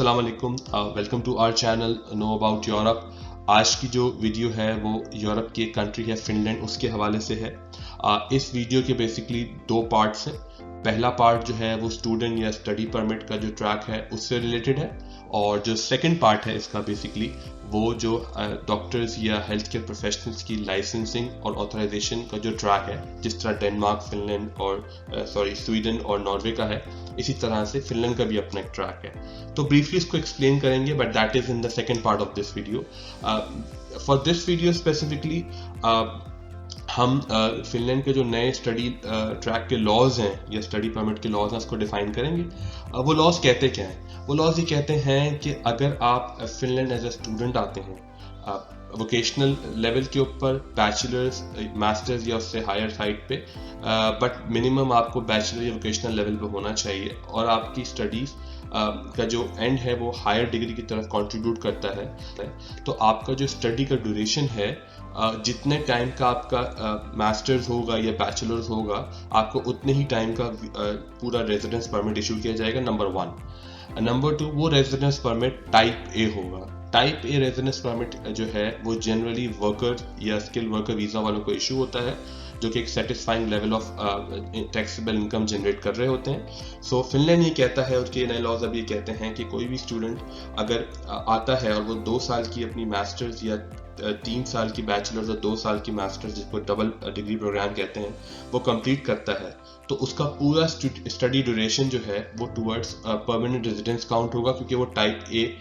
अस्सलाम वालेकुम, welcome to our channel know about Europe. आज की जो वीडियो है वो यूरोप की एक कंट्री है फिनलैंड, उसके हवाले से है। इस वीडियो के बेसिकली दो पार्ट्स हैं। पहला पार्ट जो है वो स्टूडेंट या स्टडी परमिट का जो ट्रैक है उससे रिलेटेड है, और जो सेकंड पार्ट है इसका बेसिकली वो जो डॉक्टर्स या हेल्थ केयर प्रोफेशनल्स की लाइसेंसिंग और ऑथराइजेशन का जो ट्रैक है, जिस तरह डेनमार्क, फिनलैंड और स्वीडन और नॉर्वे का है, इसी तरह से फिनलैंड का भी अपना एक ट्रैक है। तो ब्रीफली इसको एक्सप्लेन करेंगे, but that is in the second part of this video. For this video specifically हम फिनलैंड के जो नए स्टडी ट्रैक के लॉज हैं या स्टडी परमिट के लॉज हैं उसको डिफाइन करेंगे। वो लॉज कहते क्या हैं? वो लॉज ये कहते हैं कि अगर आप फिनलैंड एज ए स्टूडेंट आते हैं वोकेशनल लेवल के ऊपर, बैचलर्स, मास्टर्स या उससे हायर साइड पे, बट मिनिमम आपको बैचलर या वोकेशनल लेवल पे होना चाहिए, और आपकी स्टडीज़ का जो एंड है वो हायर डिग्री की तरफ कंट्रीब्यूट करता है, तो आपका जो स्टडी का ड्यूरेशन है, जितने टाइम का आपका मास्टर्स होगा या बैचलर्स होगा, आपको उतने ही टाइम का पूरा रेजिडेंस परमिट इशू किया जाएगा, नंबर 1। नंबर 2, वो रेजिडेंस परमिट टाइप ए होगा। टाइप ए रेजिडेंस परमिट जो है वो जनरली वर्कर या स्किल वर्कर वीज़ा वालों को इशू होता है, जो कि एक satisfying level of taxable income generate कर रहे होते हैं। सो फिनलैंड ये कहता है, उसके नए लॉज अभी कहते हैं कि कोई भी स्टूडेंट अगर आता है और वो 2 साल की अपनी मास्टर्स या 3 साल की बैचलर्स और 2 साल की मास्टर्स, जिसको डबल डिग्री प्रोग्राम कहते हैं, वो कंप्लीट करता है, तो उसका पूरा स्टडी ड्यूरेशन जो है वो टूवर्ड्स परमानेंट रेजिडेंस काउंट होगा, क्योंकि वो type a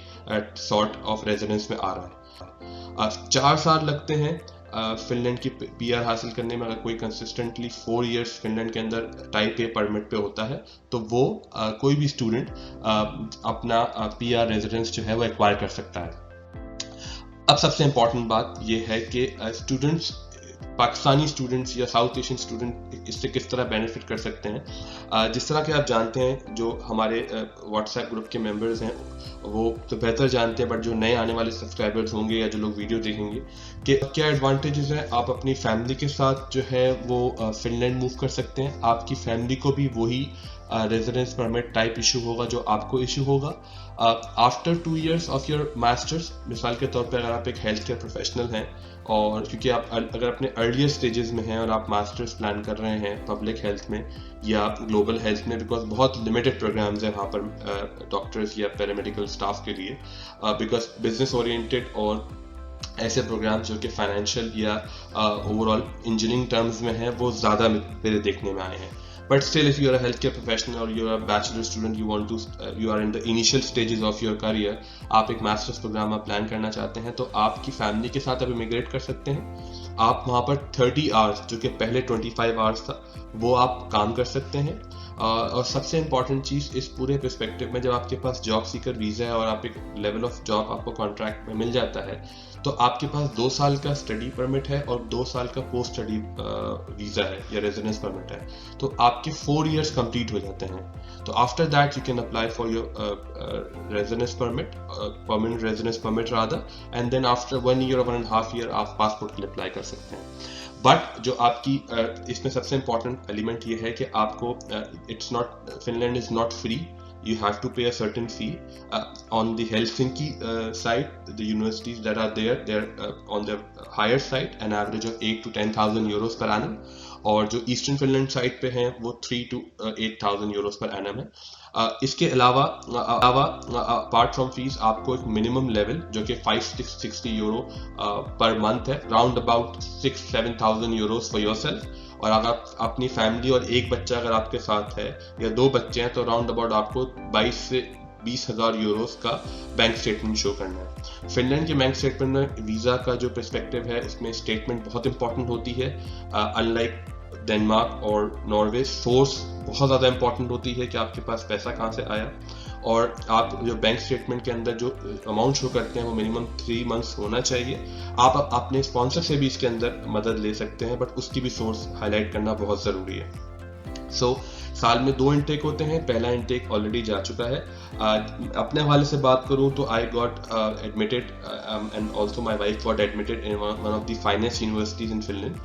sort of residence में आ रहा है। 4 साल लगते हैं फिनलैंड की पीआर हासिल करने में। अगर कोई कंसिस्टेंटली 4 इयर्स फिनलैंड के अंदर टाइप ए परमिट पे होता है, तो वो कोई भी स्टूडेंट अपना पीआर रेजिडेंस जो है वो एक्वायर कर सकता है। अब सबसे इम्पॉर्टेंट बात ये है कि स्टूडेंट्स, पाकिस्तानी स्टूडेंट्स या साउथ एशियन स्टूडेंट इससे किस तरह बेनिफिट कर सकते हैं। जिस तरह के आप जानते हैं, जो हमारे व्हाट्सएप ग्रुप के मेंबर्स हैं वो तो बेहतर जानते हैं, बट जो नए आने वाले सब्सक्राइबर्स होंगे या जो लोग वीडियो देखेंगे, कि क्या एडवांटेजेस हैं। आप अपनी फैमिली के साथ जो है वो फिनलैंड मूव कर सकते हैं। आपकी फैमिली को भी वही रेजिडेंस परमिट टाइप इशू होगा जो आपको इशू होगा। After 2 years of your masters, मिसाल के तौर पर अगर आप एक हेल्थ केयर प्रोफेशनल हैं, और क्योंकि आप अगर अपने अर्लियर स्टेजेस में हैं और आप मास्टर्स प्लान कर रहे हैं पब्लिक हेल्थ में या ग्लोबल हेल्थ में, बिकॉज बहुत लिमिटेड प्रोग्राम्स हैं वहाँ पर डॉक्टर्स या पैरामेडिकल स्टाफ के लिए, बिकॉज बिजनेस ओरिएंटेड और ऐसे प्रोग्राम्स जो कि फाइनेंशियल या ओवरऑल इंजीनियरिंग टर्म्स में हैं, वो ज़्यादा मेरे देखने में आए हैं। But still, if you are a healthcare professional or you are a bachelor student, you are in the initial stages of your career, आप एक मास्टर्स प्रोग्राम आप प्लान करना चाहते हैं, तो आपकी फैमिली के साथ आप इमिग्रेट कर सकते हैं। आप वहाँ पर 30 आवर्स, जो कि पहले 25 आवर्स था, वो आप काम कर सकते हैं। और सबसे इम्पॉर्टेंट चीज़ इस पूरे पर्सपेक्टिव में, जब आपके पास जॉब सीकर वीज़ा है और आप एक लेवल ऑफ जॉब आपको कॉन्ट्रैक्ट में मिल जाता है, तो आपके पास 2 साल का स्टडी परमिट है और 2 साल का पोस्ट स्टडी वीज़ा है या रेजिडेंस परमिट है, तो आपके 4 इयर्स कंप्लीट हो जाते हैं। तो after that you can apply for your residence permit, permanent residence permit rather, and then after 1 year और 1.5 ईयर आप पासपोर्ट के लिए अप्लाई कर सकते हैं। बट जो आपकी इसमें सबसे इम्पॉर्टेंट एलिमेंट ये है कि आपको Finland is not free. You have to pay a certain fee. On the Helsinki side, the universities that are there, they're on the higher side, an average of 8 to 10,000 euros per annum. और जो eastern Finland side पे हैं वो 3 to 8,000 Euros per annum है। इसके अलावा apart from fees, आपको एक मिनिमम लेवल जो कि 560 यूरो पर मंथ है, round about 6-7,000 Euros for yourself. और अगर आप अपनी फैमिली और एक बच्चा अगर आपके साथ है या 2 बच्चे हैं, तो राउंड अबाउट आपको 22 से 20,000 यूरोस का बैंक स्टेटमेंट शो करना है। फिनलैंड के बैंक स्टेटमेंट में वीज़ा का जो पर्सपेक्टिव है, इसमें स्टेटमेंट बहुत इंपॉर्टेंट होती है। अनलाइक डेनमार्क और नॉर्वे, सोर्स बहुत ज़्यादा इंपॉर्टेंट होती है कि आपके पास पैसा कहाँ से आया, और आप जो बैंक स्टेटमेंट के अंदर जो अमाउंट शो करते हैं वो मिनिमम 3 मंथ्स होना चाहिए। आप अपने स्पॉन्सर से भी इसके अंदर मदद ले सकते हैं, बट उसकी भी सोर्स हाईलाइट करना बहुत ज़रूरी है। साल में 2 इनटेक होते हैं। पहला इनटेक ऑलरेडी जा चुका है। अपने हवाले से बात करूं तो I got admitted and also my wife got admitted in one of the finest universities in Finland.